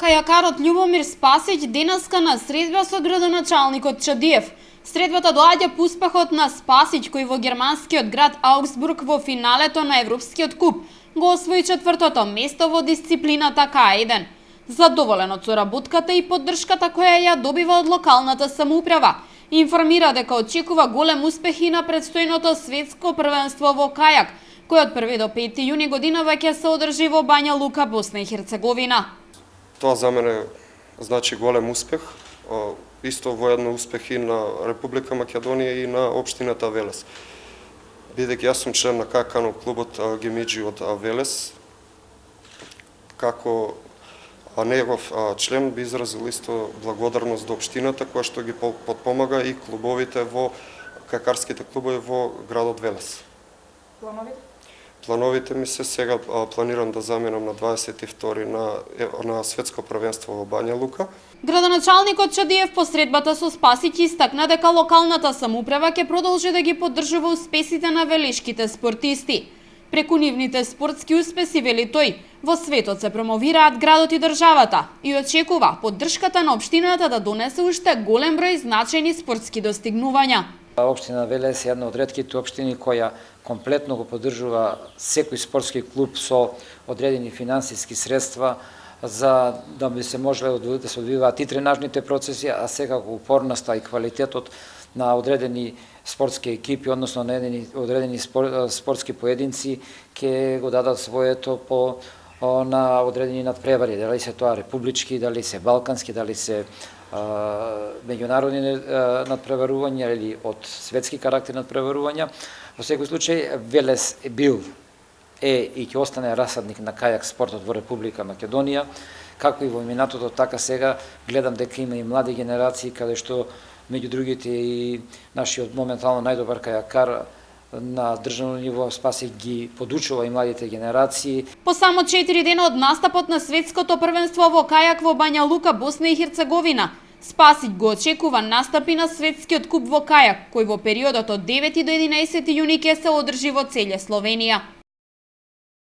Кајакарот Љубомир Спасиќ денеска на средба со градоначалникот Чадиев. Средбата доаѓа по успехот на Спасиќ, кој во германскиот град Аугсбург во финалето на Европскиот куп го освои четвртото место во дисциплината К1. Задоволен од соработката и поддршката која ја добива од локалната самоуправа, информира дека очекува голем успех и на предстојното светско првенство во кајак, кој од 1 до 5 јуни годинава ќе се одржи во Бања Лука, Босна и Херцеговина. Тоа за мене значи голем успех, исто воедно успех и на Република Македонија и на општината Велес. Бидејќи јас сум член на ККН клубот Гемиџи од Велес, како негов член би изразил исто благодарност до општината која што ги подпомага и клубовите кајакарските клубови во градот Велес. Плановите ми се сега планирам да заменам на 22 на светско првенство во Бања Лука. Градоначалникот Чадиев по средбата со Спасиќ истакна дека локалната самоуправа ќе продолжи да ги поддржува успесите на велешките спортисти. Преку нивните спортски успеси, вели тој, во светот се промовираат градот и државата и очекува поддршката на општината да донесе уште голем број значајни спортски достигнувања. Општина Велес е една од ретките општини која комплетно го поддржува секој спортски клуб со одредени финансиски средства за да би се можело да се одвиваат и тренажните процеси, а секако упорноста и квалитетот на одредени спортски екипи, односно на одредени спортски поединци, ќе го дадат своето на одредени надпревари, дали се тоа републички, дали се балкански, дали се меѓународни надпреварувања или од светски карактер надпреварувања. Во секој случај, Велес и ќе остане расадник на кајак спортот во Република Македонија, како и во минатото, така сега гледам дека има и млади генерации, каде што меѓу другите и нашиот моментално најдобар кајакар на државно ниво Спасиќ ги подучува и младите генерации. По само 4 дена од настапот на светското првенство во кајак во Бања Лука, Босна и Херцеговина, Спасиќ го очекува настапи на светскиот куп во кајак, кој во периодот од 9 до 11 јуни ќе се одржи во целја Словенија.